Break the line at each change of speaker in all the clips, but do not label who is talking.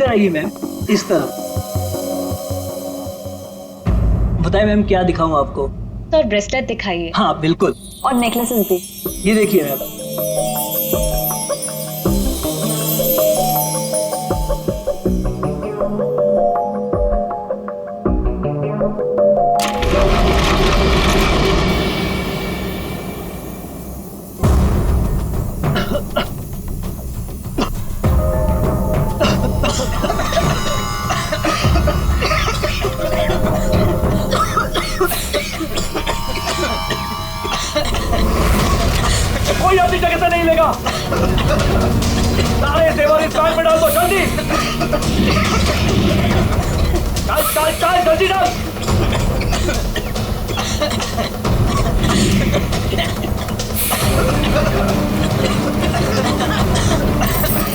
इधर आइए मैम, इस तरफ। बताइए मैम क्या दिखाऊं आपको?
सर ब्रेसलेट दिखाइए।
हाँ बिल्कुल।
और नेकलेसेस भी।
ये देखिए मैडम। कोई अपनी जगह से नहीं लेगा। सारे जेवर इस बैग में डाल दो, जल्दी। डाल डाल डाल, जल्दी डाल।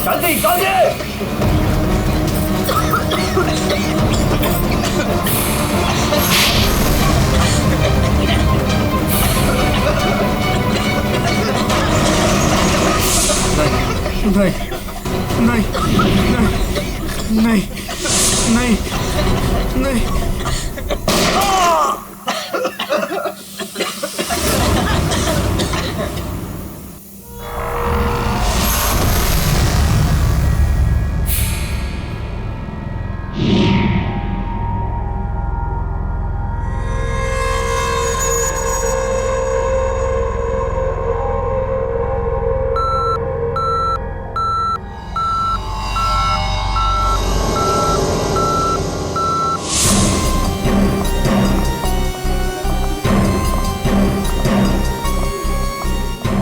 जल्दी जल्दी।
नहीं नहीं नहीं नहीं नहीं नहीं।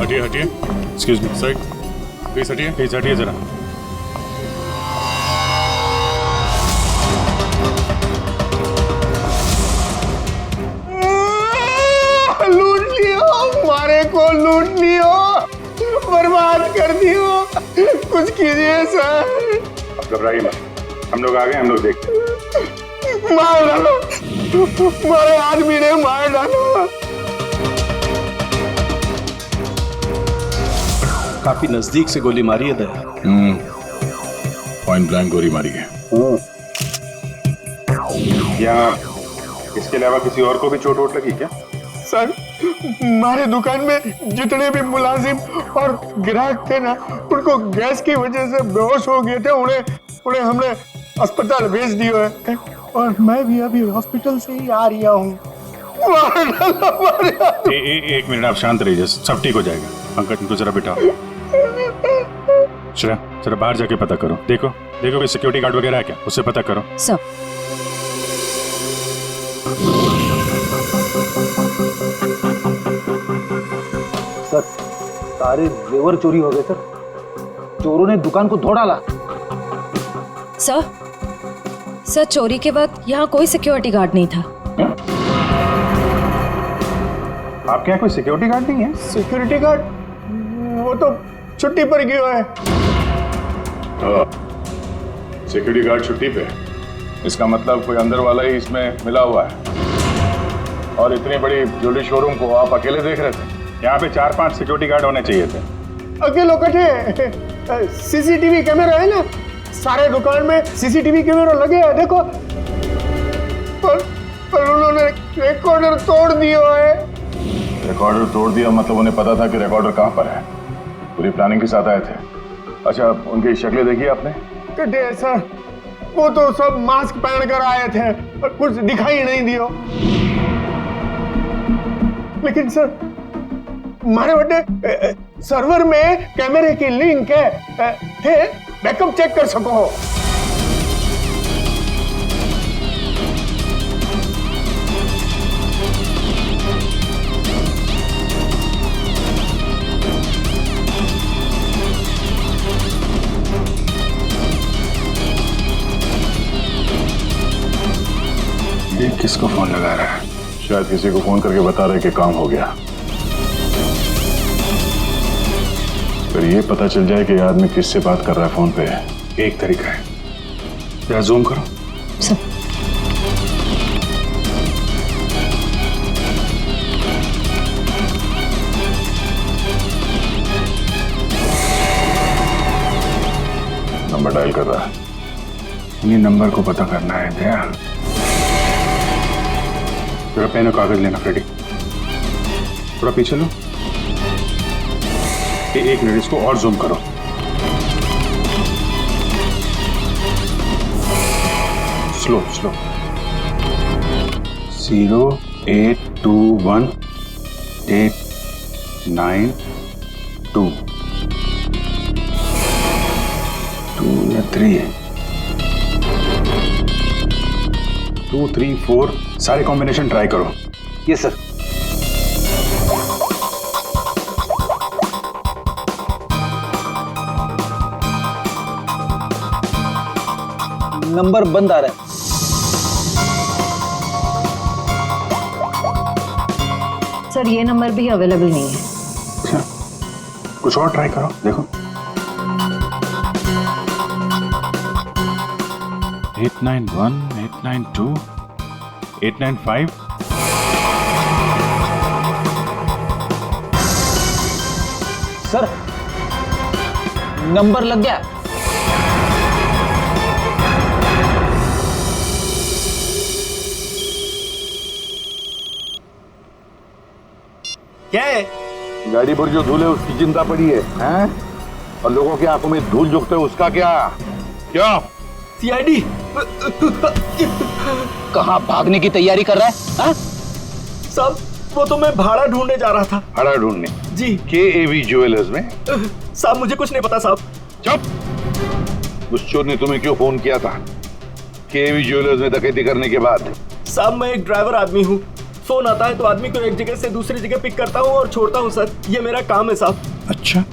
हटिए हटिए, एक्सक्यूज मी सर, प्लीज हटिए जरा।
लूट लियो, हमारे को लूट लियो, बर्बाद कर दियो, कुछ कीजिए सर।
अब घबराइए मत, हम लोग आ गए, हम लोग देखते हैं।
मार डालो, हमारे आदमी ने मार डालो।
काफी नजदीक से गोली मारी है दया।
पॉइंट ब्लैंक गोली मारी है। क्या इसके अलावा किसी और को भी चोट वोट लगी क्या?
सर हमारे दुकान में जितने भी मुलाजिम और ग्राहक थे ना, उनको गैस की वजह से बेहोश हो गए थे। उन्हें हमने अस्पताल भेज दिया है और मैं भी अभी हॉस्पिटल से ही आ रहा हूँ।
एक मिनट आप शांत रहिए, सब ठीक हो जाएगा। पंकज इनको जरा बिठाओ। श्रेया जरा बाहर जाके पता करो, देखो कोई सिक्योरिटी गार्ड वगैरह है क्या, उससे पता करो।
सर
सर सारे जेवर चोरी हो गए सर। चोरों ने दुकान को तोड़ डाला।
सर चोरी के बाद यहाँ कोई सिक्योरिटी गार्ड नहीं था।
आपके यहाँ कोई सिक्योरिटी गार्ड नहीं है?
सिक्योरिटी गार्ड वो तो छुट्टी पर गया है।
सिक्योरिटी गार्ड छुट्टी पे, इसका मतलब कोई अंदर वाला ही इसमें मिला हुआ है। और इतनी बड़ी ज्वेलरी शोरूम को आप अकेले देख रहे थे? यहाँ पे 4-5 सिक्योरिटी गार्ड होने चाहिए थे।
अकेले कटे, सीसीटीवी कैमरा है ना, सारे दुकान में सीसीटीवी कैमरा लगे हैं, देखो। पर उन्होंने रिकॉर्डर तोड़ दिया है।
रिकॉर्डर तोड़ दिया मतलब उन्हें पता था कि रिकॉर्डर कहाँ पर है, पूरी प्लानिंग के साथ आए थे। अच्छा उनकी शक्लें देखी आपने?
कटे सर, वो तो सब मास्क पहन कर आए थे और कुछ दिखाई नहीं दियो। लेकिन सर हमारे बटे सर्वर में कैमरे की लिंक है, थे बैकअप चेक कर सको।
ये किसको फोन लगा रहा है? शायद किसी को फोन करके बता रहे कि काम हो गया। फिर ये पता चल जाए कि आदमी किससे बात कर रहा है फोन पे। एक तरीका है, जरा जूम करो।
सर
नंबर डायल कर रहा है। ये नंबर को पता करना है दया। थोड़ा पेन और कागज लेना फ्रेडी। थोड़ा पीछे लो। एक मिनट इसको और जूम करो। Slow slow. 0821892 2 या 3 है। 2 3 4 सारे कॉम्बिनेशन ट्राई करो।
ये सर। नंबर बंद आ रहा है।
सर ये नंबर भी अवेलेबल नहीं है।
अच्छा, कुछ और ट्राई करो देखो। 891 892 895
सर नंबर लग गया।
क्या है?
गाड़ी पर जो धूल है उसकी चिंता पड़ी है, हैं? और लोगों की आंखों में धूल झोंकते है उसका क्या? क्या?
सीआईडी।
कहाँ भागने की तैयारी कर रहा है? हाँ?
साहब वो तो मैं भाड़ा ढूंढने जा रहा था।
भाड़ा ढूंढने?
जी।
केएवी ज्वेलर्स में?
साहब मुझे कुछ नहीं पता साहब।
चुप! उस चोर ने तुम्हें क्यों फोन किया था केएवी ज्वेलर्स में डकैती करने के बाद?
साहब मैं एक ड्राइवर आदमी हूँ। फोन आता है तो आदमी को एक जगह से दूसरी जगह पिक करता हूँ और छोड़ता हूँ सर। ये मेरा काम है साहब।
अच्छा,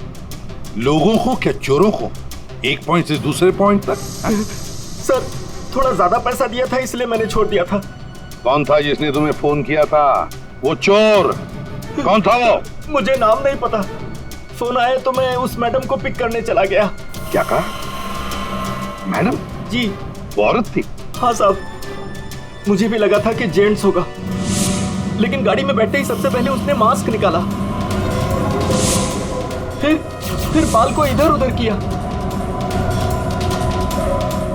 लोगों को क्या चोरों को एक पॉइंट से दूसरे पॉइंट तक?
सर थोड़ा ज्यादा पैसा दिया था इसलिए मैंने छोड़ दिया था।
कौन था जिसने तुम्हें फोन किया था? वो चोर कौन था वो?
मुझे नाम नहीं पता। फोन आया तो मैं उस मैडम को पिक करने चला गया।
क्या कहा? मैडम?
जी।
वो औरत थी?
हाँ साहब, मुझे भी लगा था कि जेंट्स होगा, लेकिन गाड़ी में बैठते ही सबसे पहले उसने मास्क निकाला, फिर बाल को इधर उधर किया,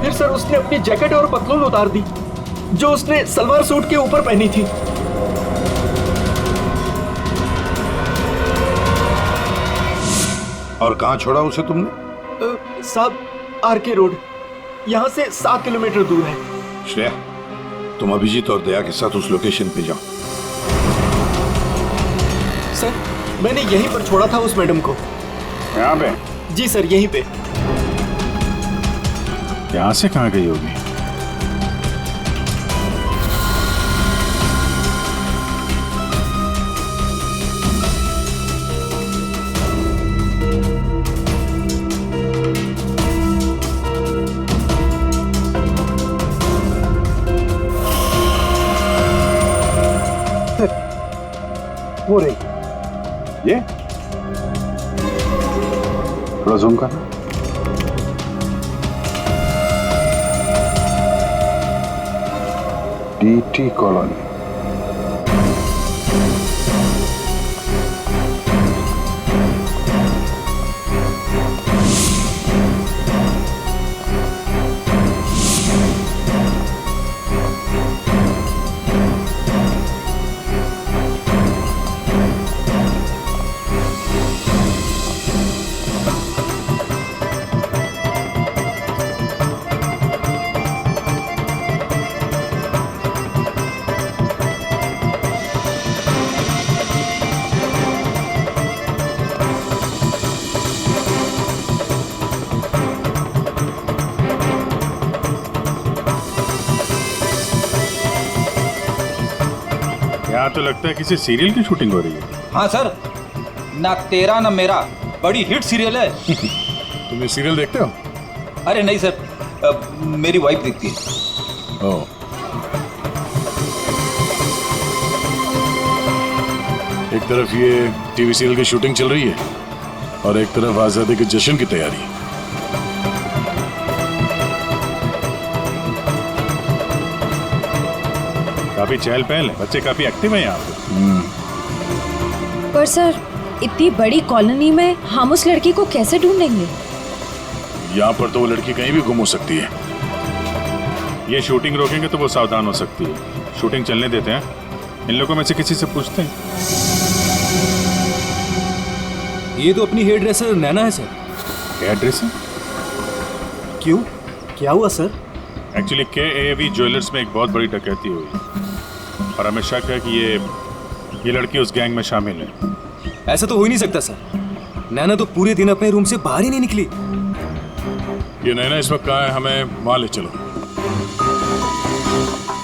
फिर सर उसने अपनी जैकेट और पतलून उतार दी जो उसने सलवार सूट के ऊपर पहनी थी।
और कहां छोड़ा उसे तुमने?
साहब आरके रोड, यहाँ से 7 किलोमीटर दूर है।
श्रेया, तुम अभिजीत और दया के साथ उस लोकेशन पे जाओ।
सर मैंने यहीं पर छोड़ा था उस मैडम को।
यहाँ पे?
जी सर यहीं पे।
यहाँ से कहाँ गई होगी?
वो रही।
ये थोड़ा जूम करना। DT colony. यहाँ तो लगता है किसी सीरियल की शूटिंग हो रही है।
हाँ सर, ना तेरा ना मेरा बड़ी हिट सीरियल है।
तुम ये सीरियल देखते हो?
अरे नहीं सर, मेरी वाइफ देखती है।
ओह। एक तरफ ये टीवी सीरियल की शूटिंग चल रही है और एक तरफ आजादी के जश्न की तैयारी। काफी चहल पहल है, बच्चे काफी एक्टिव हैं यहाँ पे।
पर सर इतनी बड़ी कॉलोनी में हम उस लड़की को कैसे ढूंढेंगे?
यहाँ पर तो वो लड़की कहीं भी गुम हो सकती है। ये शूटिंग रोकेंगे तो वो सावधान हो सकती है। शूटिंग चलने देते हैं, इन लोगों में से किसी से पूछते हैं।
ये तो अपनी हेयर ड्रेसर नैना है सर।
Hair dresser?
क्यों, क्या हुआ सर?
एक्चुअली KAV ज्वेलर्स में एक बहुत बड़ी डकैती हुई और हमें शक है कि ये लड़की उस गैंग में शामिल है।
ऐसा तो हो ही नहीं सकता सर। नैना तो पूरे दिन अपने रूम से बाहर ही नहीं निकली।
ये नैना इस वक्त कहाँ है? हमें वहाँ ले चलो।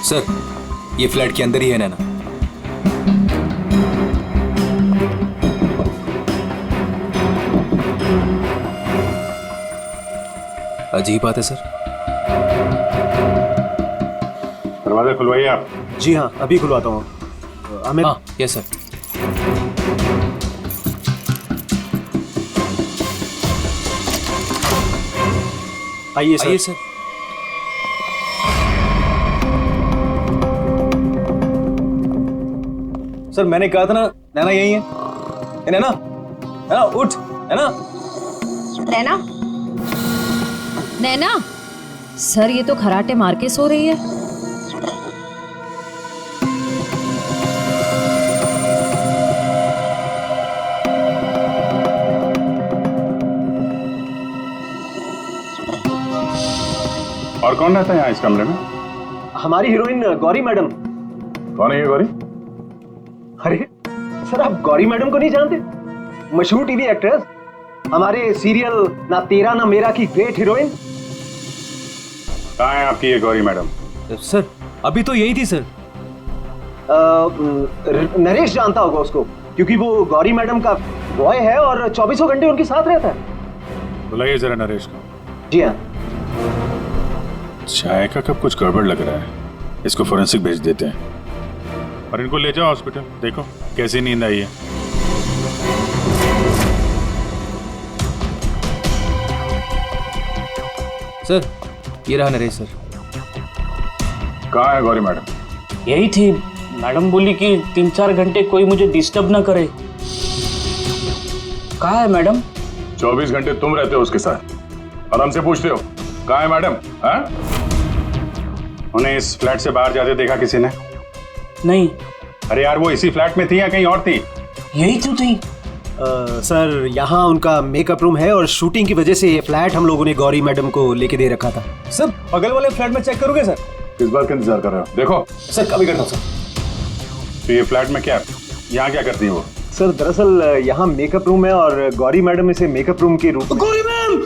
सर, ये फ्लैट के अंदर ही है नैना। अजीब बात है सर।
दरवाजा खुलवाइए आप।
जी हाँ, अभी खुलवाता हूँ। हमें
हाँ, यस सर।
आइए सर।
आइए सर। सर मैंने कहा था ना, नैना यही है। ए, नैना, नैना उठ, नैना।
नैना, नैना, सर ये तो खराटे मार के सो रही है।
और कौन रहता है यहाँ इस कमरे में?
हमारी हीरोइन गौरी मैडम।
कौन है ये गौरी?
अरे सर, आप गौरी मैडम को नहीं जानते? मशहूर टीवी एक्ट्रेस, हमारे सीरियल ना तेरा ना मेरा की ग्रेट हीरोइन।
कहाँ है आपकी ये गौरी मैडम?
सर अभी तो यही थी सर।
नरेश जानता होगा उसको, क्योंकि वो गौरी मैडम का बॉय है और 24 घंटे उनके साथ रहता है।
बुलाइए जरा नरेश को।
जी हाँ।
चाय का कब कुछ गड़बड़ लग रहा है, इसको फोरेंसिक भेज देते हैं और इनको ले जाओ हॉस्पिटल। देखो कैसी नींद आई है।
सर ये रहा नरेश सर।
कहाँ है गौरी मैडम?
यही थी। मैडम बोली कि 3-4 घंटे कोई मुझे डिस्टर्ब ना करे। कहाँ है मैडम?
24 घंटे तुम रहते हो उसके साथ और हमसे पूछते हो कहाँ है मैडम? हाँ? उन्हें इस फ्लैट से बाहर जाते देखा किसी ने?
नहीं।
अरे यार, वो इसी फ्लैट में थी या कहीं और थी?
यही तो थी।
सर यहाँ उनका मेकअप रूम है और शूटिंग की वजह से ये फ्लैट हम लोगों ने गौरी मैडम को लेके दे रखा था।
सर बगल वाले फ्लैट में चेक करोगे सर?
किस बात का इंतजार कर रहे हो? देखो
सर कभी करता हूँ सर।
तो ये फ्लैट में क्या, यहाँ क्या करती है वो?
सर दरअसल यहाँ मेकअप रूम है और गौरी मैडम इसे मेकअप रूम के रूप में।
गौरी मैम!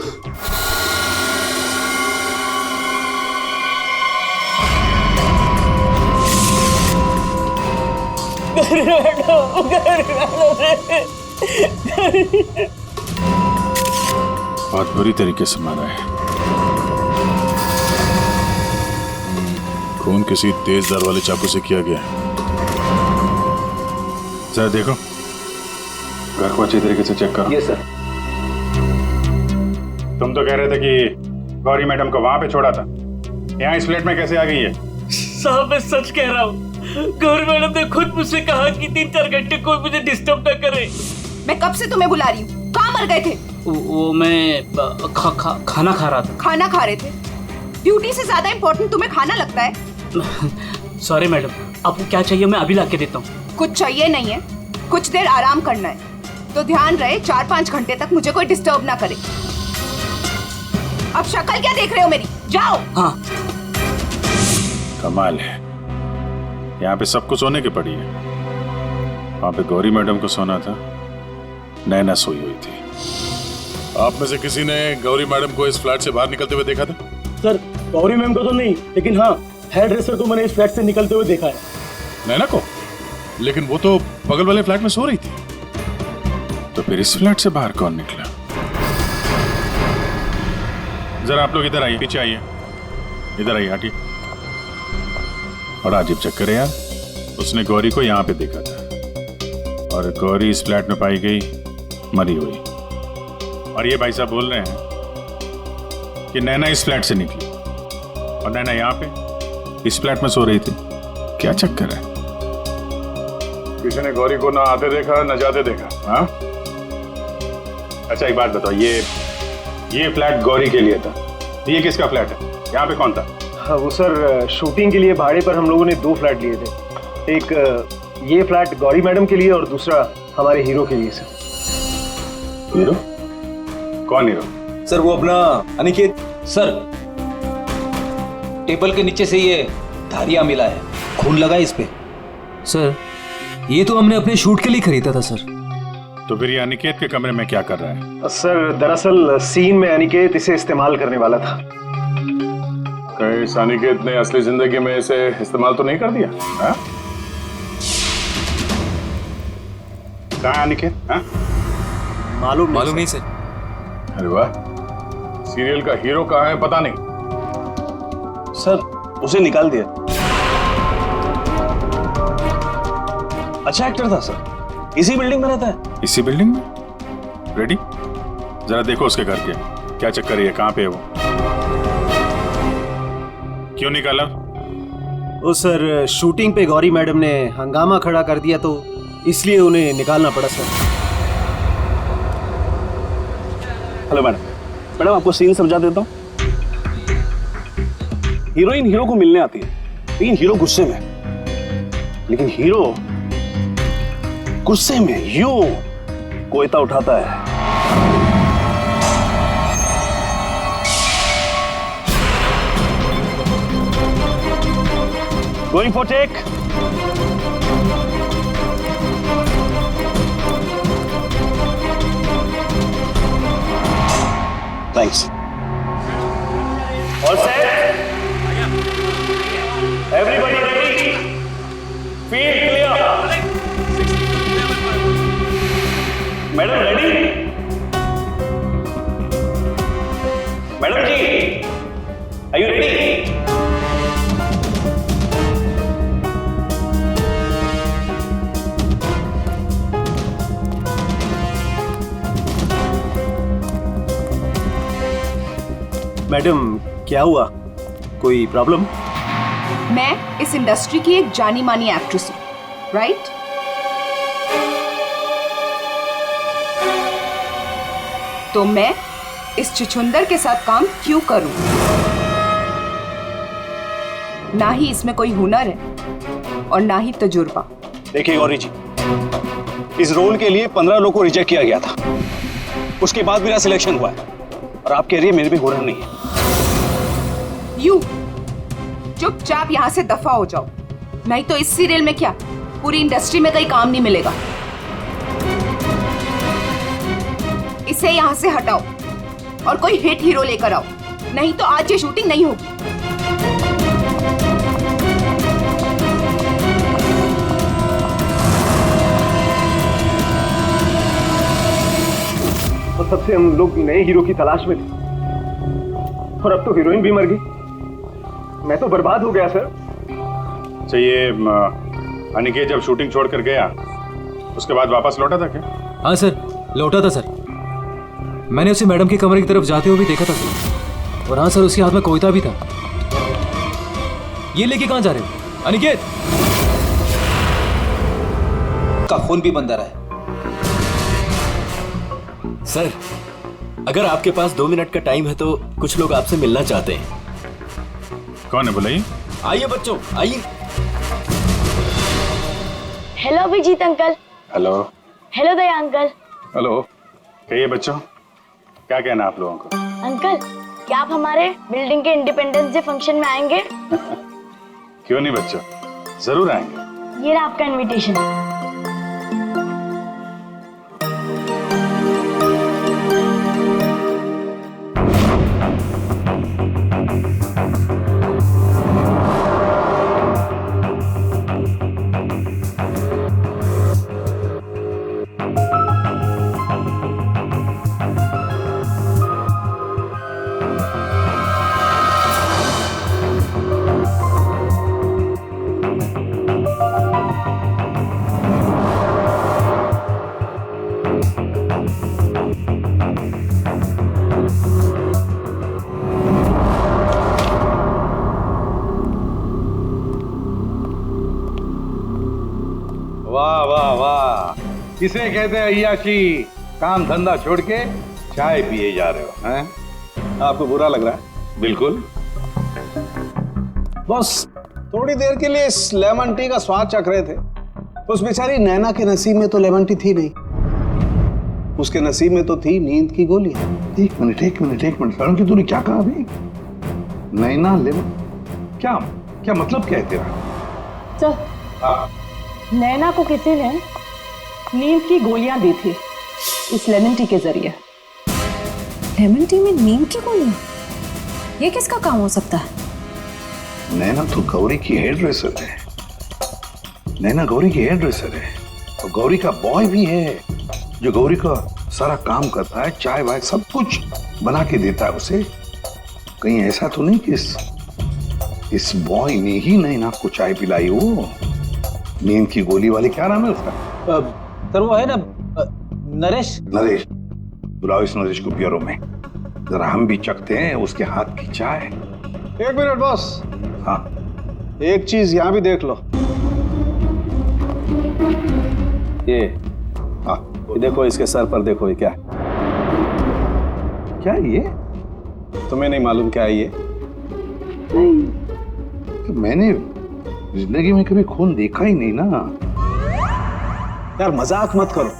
बहुत बुरी तरीके से मारा है। खून किसी तेज धार वाले चाकू से किया गया है। जरा देखो, घर को अच्छी तरीके से चेक करो।
Yes sir.
तुम तो कह रहे थे कि गौरी मैडम को वहां पे छोड़ा था, यहाँ इस फ्लैट में कैसे आ गई है?
साहब मैं सच कह रहा हूँ। गौरी मैडम ने खुद मुझसे कहा कि 3-4 घंटे कोई मुझे डिस्टर्ब ना करे।
मैं कब से तुम्हें बुला रही हूँ, कहाँ मर गए थे?
वो मैं खाना खा रहा था।
खाना खा रहे थे? ड्यूटी से ज्यादा इम्पोर्टेंट तुम्हें खाना लगता है?
सॉरी मैडम, आपको क्या चाहिए मैं अभी लाके देता हूँ।
कुछ चाहिए नहीं है, कुछ देर आराम करना है तो ध्यान रहे 4-5 घंटे तक मुझे कोई डिस्टर्ब ना करे। अब शक्ल क्या देख रहे हो मेरी? जाओ।
हाँ।
कमाल है, यहाँ पे सबको सोने की पड़ी है। वहां पे गौरी मैडम को सोना था, नैना सोई हुई थी। आप में से किसी ने गौरी मैडम को इस फ्लैट से बाहर निकलते हुए देखा था?
सर गौरी मैम को तो नहीं, लेकिन हाँ हेयर ड्रेसर को मैंने इस फ्लैट से निकलते हुए देखा है।
नैना को? लेकिन वो तो बगल वाले फ्लैट में सो रही थी। तो फिर इस फ्लैट से बाहर कौन निकला? जरा आप लोग इधर आइए, पीछे आइए, इधर आइए, हटिए। बड़ा अजीब चक्कर है यार। उसने गौरी को यहाँ पे देखा था और गौरी इस फ्लैट में पाई गई मरी हुई। और ये भाई साहब बोल रहे हैं कि नैना इस फ्लैट से निकली और नैना यहाँ पे इस फ्लैट में सो रही थी। क्या चक्कर है? किसी ने गौरी को ना आते देखा ना जाते देखा? हाँ? अच्छा एक बात बताओ, ये फ्लैट गौरी के लिए था, ये किसका फ्लैट है? यहाँ पे कौन था?
हाँ वो सर, शूटिंग के लिए भाड़े पर हम लोगों ने 2 फ्लैट लिए थे। एक ये फ्लैट गौरी मैडम के लिए और दूसरा हमारे हीरो के लिए सर।
हीरो? कौन हीरो?
सर वो अपना अनिकेत। सर टेबल के नीचे से ये धारियां मिला है, खून लगा है इस पे।
सर ये तो हमने अपने शूट के लिए खरीदा था सर।
तो फिर ये अनिकेत के कमरे में क्या कर रहा है?
सर दरअसल सीन में अनिकेत इसे इस्तेमाल करने वाला था।
कहीं इस अनिकेत ने असली जिंदगी में इसे इस्तेमाल तो नहीं कर दिया? हाँ? कहाँ है अनिकेत? हाँ?
मालूम नहीं सर।
अरे वाह, सीरियल का हीरो कहाँ है पता नहीं।
सर उसे निकाल दिया। अच्छा एक्टर था सर, इसी बिल्डिंग में रहता है।
इसी बिल्डिंग में? रेडी? जरा देखो उसके घर के क्या चक्कर है, कहाँ पे है वो? क्यों निकाला?
वो सर शूटिंग पे गौरी मैडम ने हंगामा खड़ा कर दिया तो इसलिए उन्हें निकालना पड़ा सर।
हेलो मैडम, मैडम आपको सीन समझा देता हूँ। हीरोइन हीरो को मिलने आती है, लेकिन हीरो गुस्से में, लेकिन हीरो गुस्से में यूं कोयता उठाता है। Going for take. Thanks. All set? Everybody ready? Field clear. Madam ready? Madam ji, are you ready?
Madam क्या हुआ, कोई प्रॉब्लम?
मैं इस इंडस्ट्री की एक जानी मानी एक्ट्रेस हूँ, राइट? तो मैं इस छुछुंदर के साथ काम क्यों करूं? ना ही इसमें कोई हुनर है और ना ही तजुर्बा।
देखिए गौरी जी, इस रोल के लिए 15 लोगों को रिजेक्ट किया गया था, उसके बाद मेरा सिलेक्शन हुआ है और आप कह रही है मेरे भी हुनर नहीं है।
यू चुपचाप यहाँ से दफा हो जाओ, नहीं तो इस सीरियल में क्या पूरी इंडस्ट्री में कहीं काम नहीं मिलेगा। इसे यहाँ से हटाओ और कोई हिट हीरो लेकर आओ, नहीं तो आज ये शूटिंग नहीं होगी।
और तब से हम लोग नए हीरो की तलाश में थे और अब तो हीरोइन भी मर गई। मैं तो बर्बाद हो गया सर।
अच्छा ये अनिकेत जब शूटिंग छोड़ कर गया उसके बाद वापस लौटा था क्या?
हाँ सर, लौटा था सर। मैंने उसे मैडम के कमरे की तरफ जाते हुए भी देखा था सर। और हाँ सर, उसके हाथ में कोयता भी था। ये लेके कहाँ जा रहे हो अनिकेत?
का खून भी बंदा रहा है।
सर अगर आपके पास 2 मिनट का टाइम है तो कुछ लोग आपसे मिलना चाहते हैं।
कौन है बुलाइए?
आइए बच्चों आइए।
Hello Abhijeet uncle.
Hello.
Hello Daya uncle.
Hello. कहिए बच्चों, क्या कहना आप लोगों को?
अंकल क्या आप हमारे बिल्डिंग के इंडिपेंडेंस डे फंक्शन में आएंगे?
क्यों नहीं बच्चों, जरूर आएंगे।
ये रहा आपका इनविटेशन।
वाह वाह वाह, इसे कहते हैं अय्याशी। काम धंधा छोड़ के चाय पिए जा रहे हो हैं?
आपको बुरा लग रहा है?
बिल्कुल।
बस थोड़ी देर के लिए इस लेमन टी का स्वाद चख रहे थे। उस बेचारी नैना के नसीब में तो लेमन टी थी नहीं, उसके नसीब में तो थी नींद की गोली।
एक मिनट सारुण की तूने क्या कहा अभी? नैना लेमन, क्या क्या मतलब क्या है तेरा?
सर, नैना को किसी ने नींद की गोलियां दी थी इस लेमन टी के जरिए।
लेमन टी में नीम की गोलियां? ये किसका काम हो सकता है?
नैना तो गौरी की हेयर ड्रेसर है। नैना गौरी की हेयर ड्रेसर है और गौरी का बॉय भी है जो गौरी का सारा काम करता है, चाय वाय सब कुछ बना के देता है उसे। कहीं ऐसा तो नहीं कि इस बॉय ने ही नैना को चाय पिलाई हो? नींद की गोली वाली क्या नाम है उसका?
सर वो है ना नरेश।
नरेश, बुलाओ इस नरेश को पियरों में, जरा हम भी चखते हैं उसके हाथ की चाय।
एक मिनट बॉस।
हाँ,
एक चीज यहां भी देख लो। ये देखो, इसके सर पर देखो, ये क्या है?
क्या है ये?
तुम्हें नहीं मालूम क्या है ये?
तो मैंने जिंदगी में कभी खून देखा ही नहीं ना।
यार मजाक मत करो।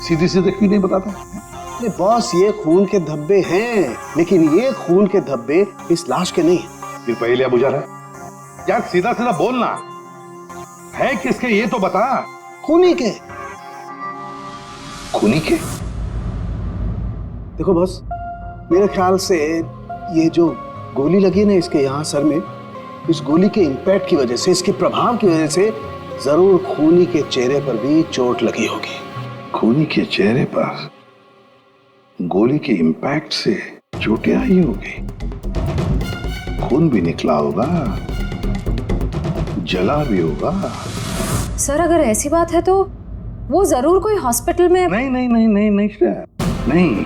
सीधी सीधे क्यों नहीं बताता?
अरे बॉस, ये खून के धब्बे हैं, लेकिन ये खून के धब्बे इस लाश के नहीं।
फिर पहले बुझा रहा है यार, सीधा सीधा बोलना है किसके ये तो बता।
खूनी के।
खूनी के?
देखो बॉस, मेरे ख्याल से ये जो गोली लगी है ना इसके यहाँ सर में, इस गोली के इंपैक्ट की वजह से, इसके प्रभाव की वजह से जरूर खूनी के चेहरे पर भी चोट लगी होगी।
खूनी के चेहरे पर गोली के इंपैक्ट से चोटें आई होगी, खून भी निकला होगा, जला भी होगा।
सर, अगर ऐसी बात है तो वो जरूर कोई हॉस्पिटल में।
नहीं,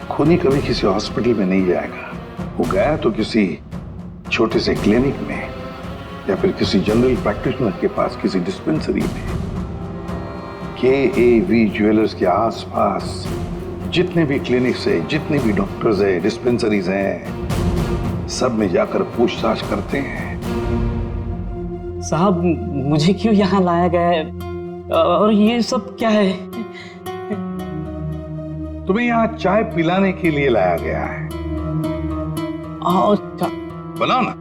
खूनी कभी किसी हॉस्पिटल में नहीं जाएगा। वो गया तो किसी छोटे से क्लिनिक में या फिर किसी जनरल प्रैक्टिशनर के पास, किसी डिस्पेंसरी में। KAV ज्वेलर्स के आसपास जितने भी क्लिनिक्स है, जितने भी डॉक्टर्स है, डिस्पेंसरीज हैं, सब में जाकर पूछताछ करते हैं।
साहब, मुझे क्यों यहाँ लाया गया है और ये सब क्या है?
तुम्हें यहाँ चाय पिलाने के लिए लाया गया है। बनाओ ना,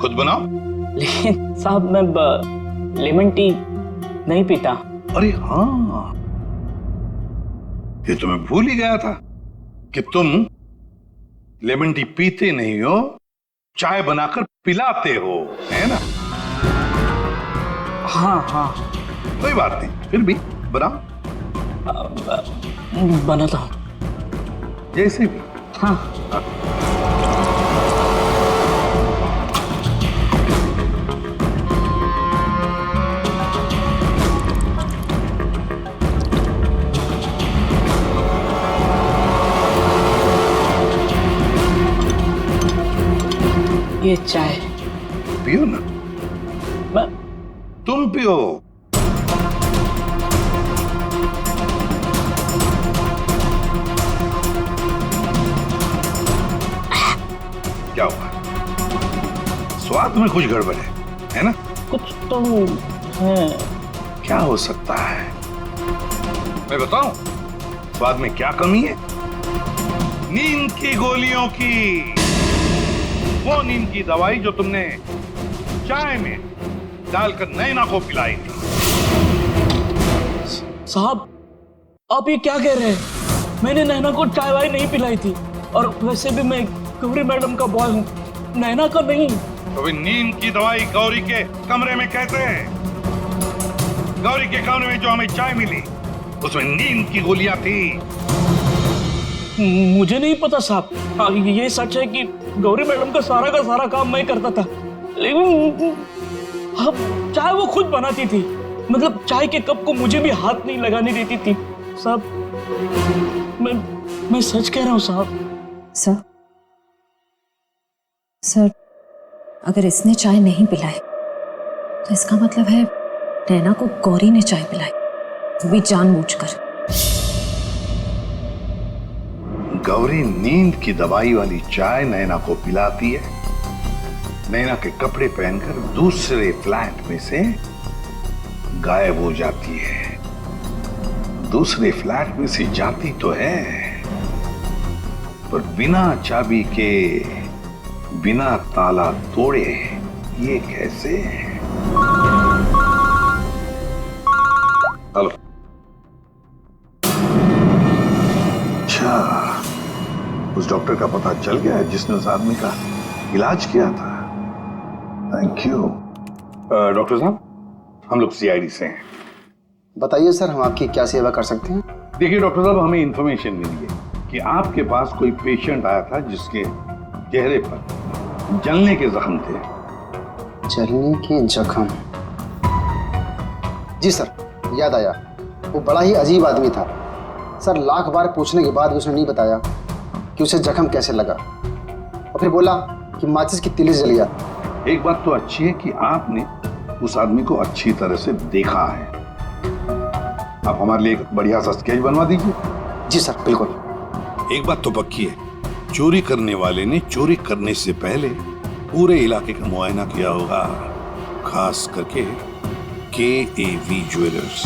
खुद बनाओ।
लेकिन साहब, मैं लेमन टी नहीं पीता।
अरे हाँ, ये तो मैं भूल ही गया था कि तुम लेमन टी पीते नहीं हो, चाय बनाकर पिलाते हो, है ना?
हाँ।
कोई बात नहीं, फिर भी बनाओ।
बनाता हूँ।
जैसे भी।
हाँ। ये चाय
पियो ना। तुम पियो। क्या हुआ? स्वाद में कुछ गड़बड़ है ना?
कुछ तो है।
क्या हो सकता है? मैं बताऊं स्वाद में क्या कमी है? नींद की गोलियों की, वो नींद की दवाई जो तुमने चाय में डालकर नैना को पिलाई थी।
साहब, आप ये क्या कह रहे हैं? मैंने नैना को चाय वाय नहीं पिलाई थी, और वैसे भी मैं गौरी मैडम का बॉय हूँ, नैना का नहीं।
तो नींद की दवाई गौरी के कमरे में कैसे है? गौरी के कमरे में जो हमें चाय मिली उसमें नींद की गोलियां थी।
मुझे नहीं पता साहब। हाँ, ये सच है कि गौरी मैडम का सारा काम मैं करता था, लेकिन हाँ, चाय वो खुद बनाती थी। मतलब चाय के कप को मुझे भी हाथ नहीं लगाने देती थी। साहब, मैं सच कह रहा हूँ साहब।
सर, अगर इसने चाय नहीं पिलाई तो इसका मतलब है नैना को गौरी ने चाय पिलाई, वो भी जानबूझकर।
गौरी नींद की दवाई वाली चाय नैना को पिलाती है नैना के कपड़े पहनकर दूसरे फ्लैट में से गायब हो जाती है। दूसरे फ्लैट में से जाती तो है, पर बिना चाबी के, बिना ताला तोड़े। ये कैसे? हेलो। अच्छा, उस डॉक्टर का पता चल गया है जिसने उस आदमी का इलाज किया था। Thank you. डॉक्टर साहब, हम लोग सीआईडी से हैं।
बताइए सर, हम आपकी क्या सेवा कर सकते हैं?
देखिए डॉक्टर साहब, हमें इंफॉर्मेशन मिली है कि आपके पास कोई पेशेंट आया था जिसके चेहरे पर जलने के जख्म थे।
जलने के जख्म? जी सर, याद आया। वो बड़ा ही अजीब आदमी था सर। लाख बार पूछने के बाद उसने नहीं बताया कि उसे जख्म कैसे लगा, और फिर बोला कि माचिस की तिली जल गया।
एक बात तो अच्छी है कि आपने उस आदमी को अच्छी तरह से देखा है। आप हमारे लिए एक बढ़िया सा स्केच बनवा दीजिए।
जी सर, बिल्कुल।
एक बात तो पक्की है, चोरी करने वाले ने चोरी करने से पहले पूरे इलाके का मुआयना किया होगा, खास करके KAV ज्वेलर्स।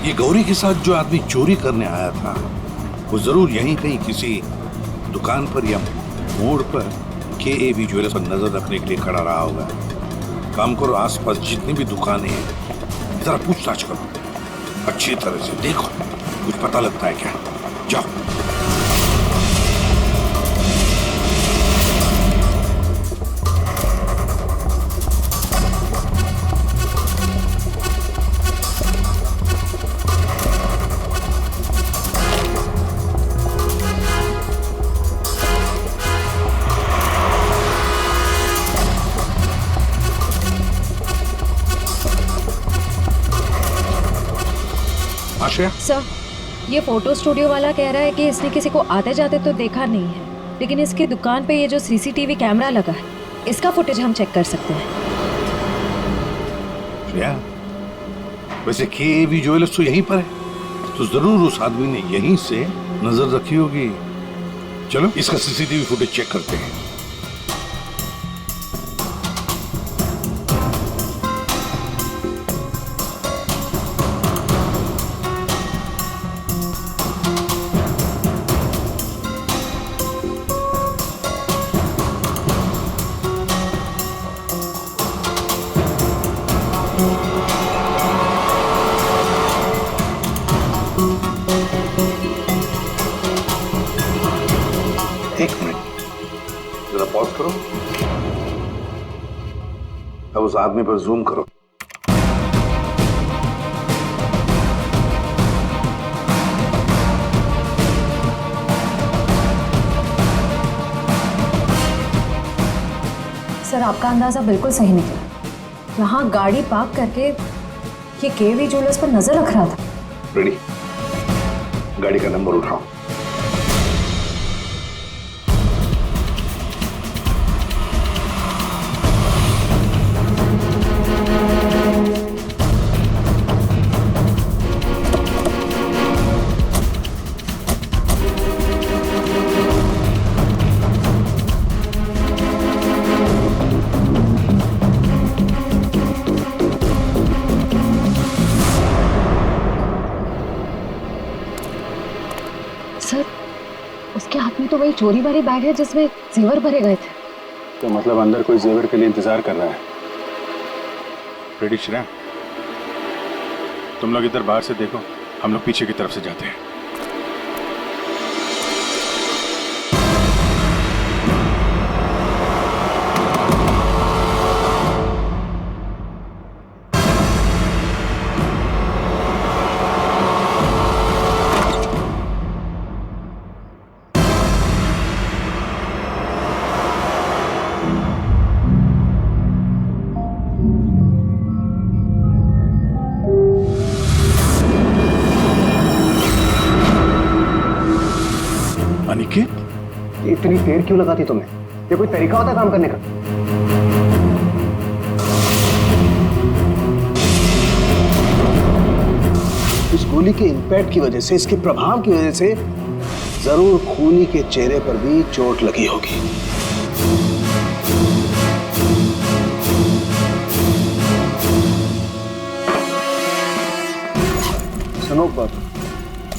ये गौरी के साथ जो आदमी चोरी करने आया था, वो जरूर यहीं कहीं किसी दुकान पर या मोड़ पर KAV ज्वेलर्स पर नजर रखने के लिए खड़ा रहा होगा। काम करो, आसपास जितनी भी दुकानें हैं जरा पूछताछ करो, अच्छी तरह से देखो, कुछ पता लगता है क्या। जाओ।
सर, ये फोटो स्टूडियो वाला कह रहा है कि इसने किसी को आते जाते तो देखा नहीं है, लेकिन इसकी दुकान पे ये जो CCTV कैमरा लगा है, इसका फुटेज हम चेक कर सकते हैं।
श्रेया, वैसे KAV ज्वेलर्स तो यहीं पर है, तो जरूर उस आदमी ने यहीं से नजर रखी होगी। चलो इसका CCTV फुटेज चेक करते हैं। एक मिनट, जरा पॉज करो। अब उस आदमी पर जूम करो।
सर, आपका अंदाजा बिल्कुल सही निकला। यहाँ गाड़ी पार्क करके ये KAV ज्वेलर्स पर नजर रख रहा था।
रेडी, गाड़ी का नंबर उठाओ।
सर, उसके हाथ में तो वही चोरी वाली बैग है जिसमें जेवर भरे गए थे।
तो मतलब अंदर कोई जेवर के लिए इंतजार कर रहा है।
रेडी श्रेया, तुम लोग इधर बाहर से देखो, हम लोग पीछे की तरफ से जाते हैं। अनिकेत,
इतनी देर क्यों लगाती तुमने? ये कोई तरीका होता है काम करने का?
इस गोली के इंपैक्ट की वजह से, इसके प्रभाव की वजह से जरूर खूनी के चेहरे पर भी चोट लगी होगी।
सुनो,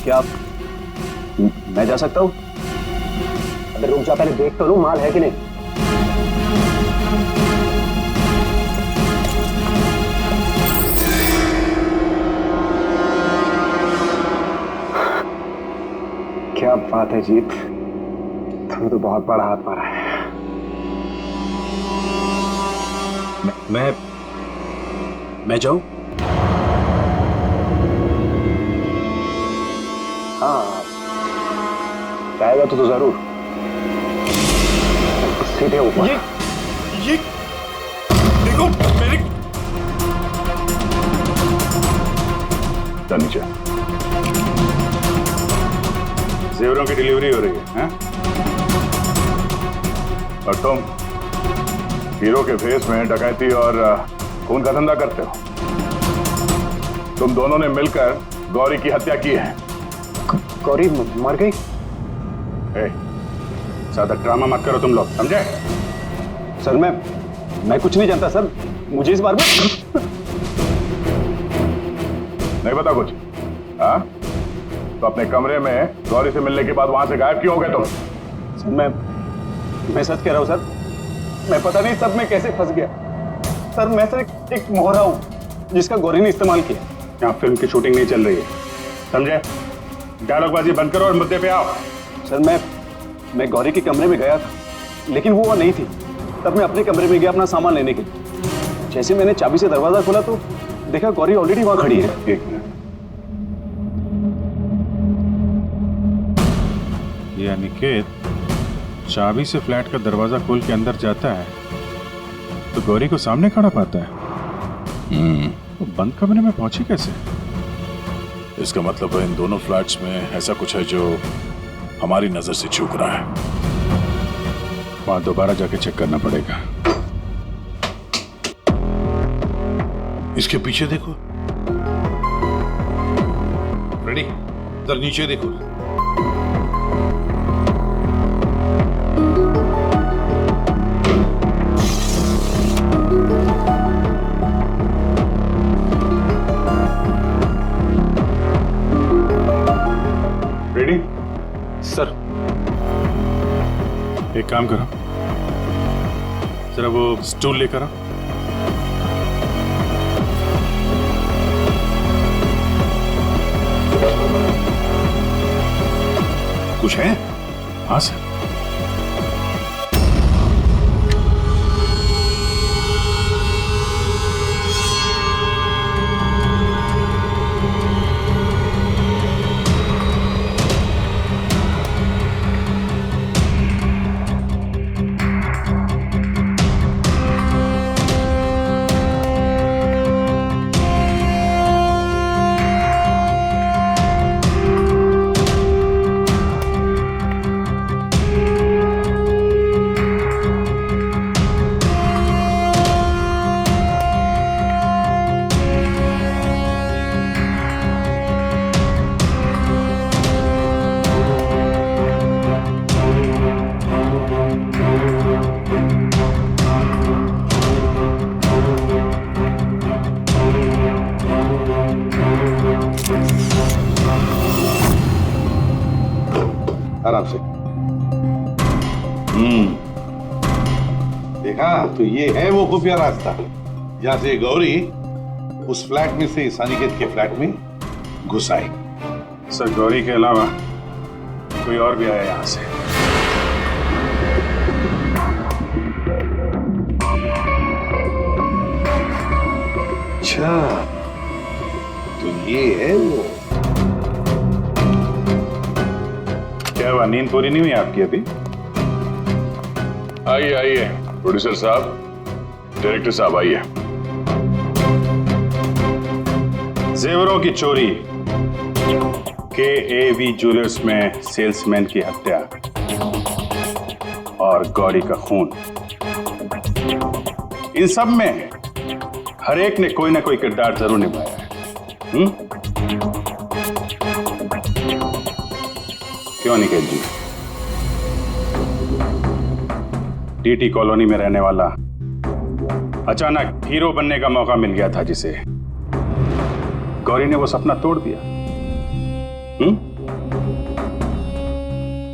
क्या मैं जा सकता हूँ? अबे रुक जा, पहले देख तो लूं माल है कि नहीं। क्या बात है जीत, तुमने तो बहुत बड़ा हाथ मारा है। मैं जाऊं? हाँ, जाएगा तो जरूर। सीधे ऊपर।
ये देखो मेरे
नीचे जेवरों की डिलीवरी हो रही है, हैं? और तुम हीरो के फेस में डकैती और खून का धंधा करते हो। तुम दोनों ने मिलकर गौरी की हत्या की है।
गौरी मर गई?
ज्यादा ड्रामा मत करो तुम लोग, समझे?
सर मैं कुछ नहीं जानता सर, मुझे इस बारे में
नहीं पता कुछ। हाँ, तो अपने कमरे में गौरी से मिलने के बाद वहां से गायब क्यों हो गए तुम?
सर मैं सच कह रहा हूं सर, मैं पता नहीं सब में कैसे फंस गया। सर मैं सिर्फ एक मोहरा हूं जिसका गौरी ने इस्तेमाल किया।
यहाँ फिल्म की शूटिंग नहीं चल रही है, समझे? डायलॉगबाजी बंद करो और मुद्दे पे आओ।
सर मैं गौरी के कमरे में गया था, लेकिन वो नहीं थी। तब मैं अपने कमरे में गया अपना सामान लेने के लिए। जैसे मैंने चाबी से दरवाजा खोला तो देखा गौरी ऑलरेडी वहां खड़ी है।
एक मिनट, ये अनिकेत चाबी से फ्लैट का दरवाजा खोल के अंदर जाता है तो गौरी को सामने खड़ा पाता है। तो बंद कमरे में पहुंची कैसे?
इसका मतलब है इन दोनों फ्लैट्स में ऐसा कुछ है जो हमारी नजर से चूक रहा है।
वहां दोबारा जाके चेक करना पड़ेगा।
इसके पीछे देखो, रेडी? इधर नीचे देखो।
रेडी?
सर
एक काम करो, जरा वो स्टूल लेकर आओ।
कुछ है?
हाँ सर।
आराम से। देखा? तो ये है वो खुफिया रास्ता जहां से गौरी उस फ्लैट में से इस अनिकेत के फ्लैट में घुस आई।
सर गौरी के अलावा कोई और भी आया यहां से?
अच्छा, तो ये है वो।
क्या हुआ, नींद पूरी नहीं हुई आपकी अभी?
आइए आइए प्रोड्यूसर साहब, डायरेक्टर साहब आइए।
जेवरों की चोरी, KAV ज्वेलर्स में सेल्समैन की हत्या और गौरी का खून, इन सब में हर एक ने कोई ना कोई किरदार जरूर निभाया है। क्यों निकेत जी? DT कॉलोनी में रहने वाला अचानक हीरो बनने का मौका मिल गया था जिसे, गौरी ने वो सपना तोड़ दिया।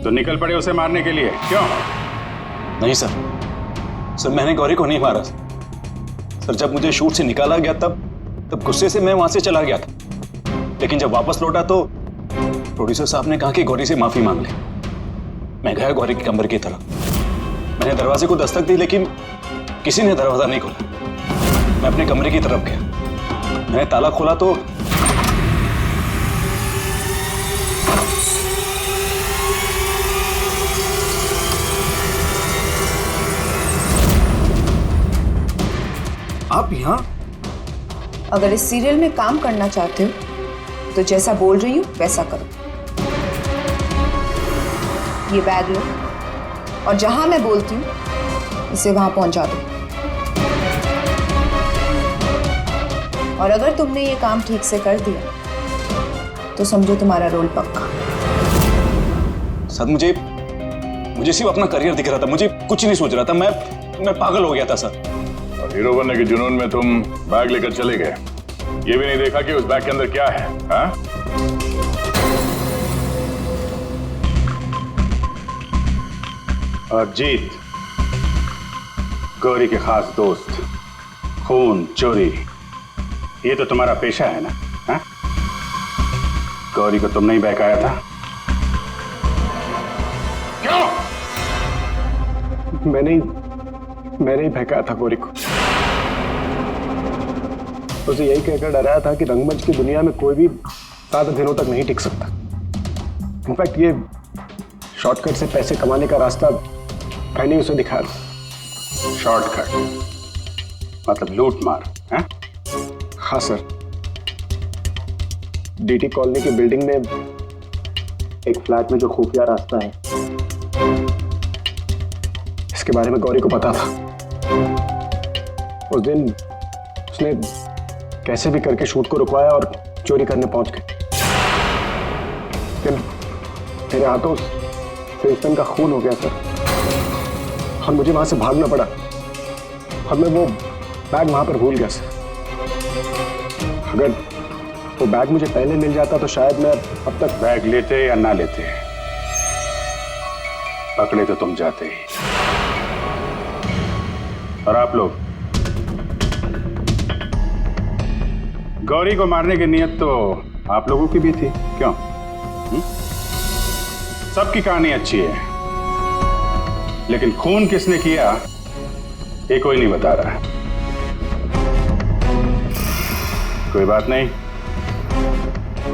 तो निकल पड़े उसे मारने के लिए, क्यों?
नहीं सर, मैंने गौरी को नहीं मारा सर। जब मुझे शूट से निकाला गया तब गुस्से से मैं वहां से चला गया था। लेकिन जब वापस लौटा तो प्रोड्यूसर साहब ने कहा कि गौरी से माफी मांग ले। मैं गया गौरी के कमरे की तरफ। मैंने दरवाजे को दस्तक दी लेकिन किसी ने दरवाजा नहीं खोला। मैं अपने कमरे की तरफ गया। मैंने ताला खोला तो
आप यहाँ?
अगर इस सीरियल में काम करना चाहते हो तो जैसा बोल रही हूँ वैसा करो। ये बैग लो और जहां मैं बोलती हूँ इसे वहां पहुंचा दो। और अगर तुमने ये काम ठीक से कर दिया तो समझो तुम्हारा रोल पक्का।
सर मुझे सिर्फ अपना करियर दिख रहा था, मुझे कुछ नहीं सोच रहा था। मैं पागल हो गया था सर।
और हीरो बनने के जुनून में तुम बैग लेकर चले गए, ये भी नहीं देखा कि उस बैग के अंदर क्या है। हाँ? और जीत, गौरी के खास दोस्त, खून चोरी, ये तो तुम्हारा पेशा है ना? हाँ? गौरी को तुमने ही बहकाया था, क्यों?
मैंने ही बहकाया था गौरी को। उसे यही कहकर डराया था कि रंगमंच की दुनिया में कोई भी ज्यादा दिनों तक नहीं टिक सकता। इनफैक्ट ये शॉर्टकट से पैसे कमाने का रास्ता मैंने उसे दिखाया था।
शॉर्टकट मतलब लूट मार?
हाँ सर, डीटी कॉलोनी की बिल्डिंग में एक फ्लैट में जो खुफिया रास्ता है, इसके बारे में गौरी को पता था। उस दिन उसने कैसे भी करके शूट को रुकवाया और चोरी करने पहुंच गए। लेकिन मेरे हाथों से इंसान का खून हो गया सर, और मुझे वहां से भागना पड़ा और मैं वो बैग वहां पर भूल गया सर। अगर वो बैग मुझे पहले मिल जाता तो शायद मैं अब तक
बैग लेते या ना लेते, पकड़े तो तुम जाते ही। और आप लोग, गौरी को मारने की नीयत तो आप लोगों की भी थी, क्यों? सबकी कहानी अच्छी है, लेकिन खून किसने किया ये कोई नहीं बता रहा है। कोई बात नहीं,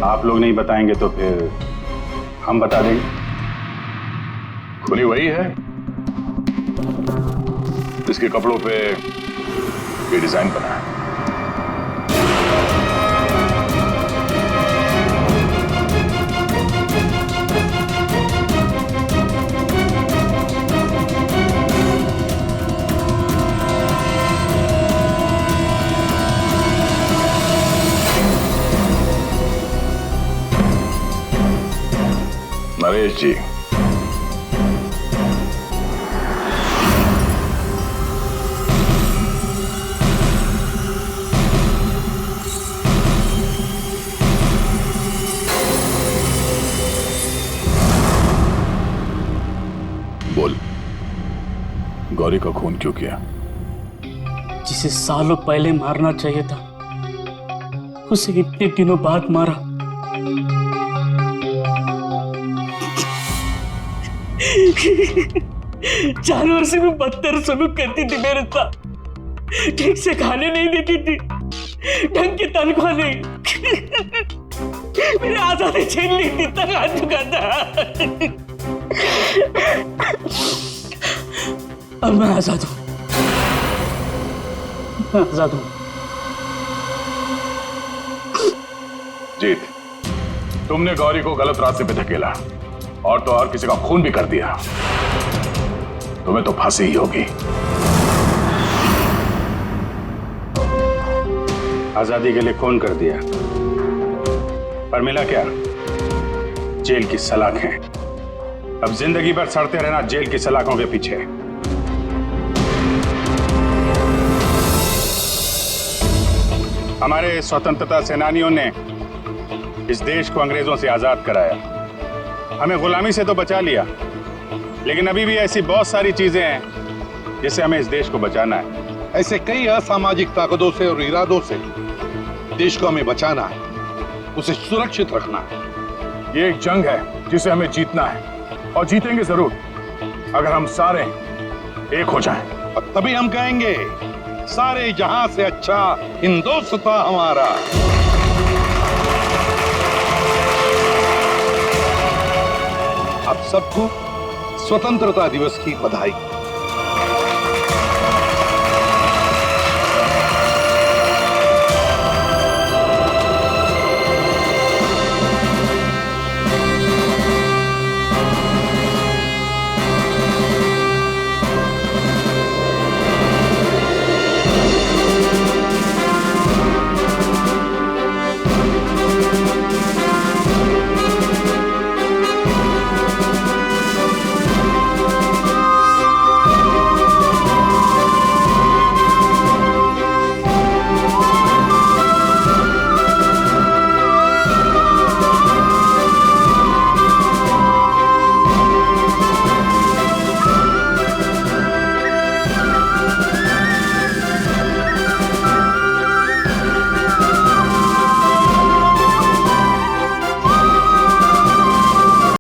आप लोग नहीं बताएंगे तो फिर हम बता देंगे। खूनी वही है जिसके कपड़ों पे ये डिजाइन बना है। नरेश जी, बोल, गौरी का खून क्यों किया?
जिसे सालों पहले मारना चाहिए था उसे इतने दिनों बाद मारा। जानवर से भी बदतर सलूक करती थी मेरे साथ। ठीक से खाने नहीं देती थी, ढंग की तनख्वाह नहीं, मेरे आजादी छीन ली थी, तक आ चुका था। अब मैं आजाद हूं, मैं आजाद हूं।
जीत, तुमने गौरी को गलत रास्ते पे धकेला और तो और किसी का खून भी कर दिया। तुम्हें तो फांसी ही होगी। आजादी के लिए खून कर दिया, पर मिला क्या? जेल की सलाखें। अब जिंदगी भर सड़ते रहना जेल की सलाखों के पीछे। हमारे स्वतंत्रता सेनानियों ने इस देश को अंग्रेजों से आजाद कराया, हमें गुलामी से तो बचा लिया, लेकिन अभी भी ऐसी बहुत सारी चीजें हैं जिससे हमें इस देश को बचाना है।
ऐसे कई असामाजिक ताकतों से और इरादों से देश को हमें बचाना है, उसे सुरक्षित रखना है।
ये एक जंग है जिसे हमें जीतना है, और जीतेंगे जरूर अगर हम सारे एक हो जाएं।
और तभी हम कहेंगे सारे जहां से अच्छा हिंदुस्तान हमारा। आप सबको स्वतंत्रता दिवस की बधाई।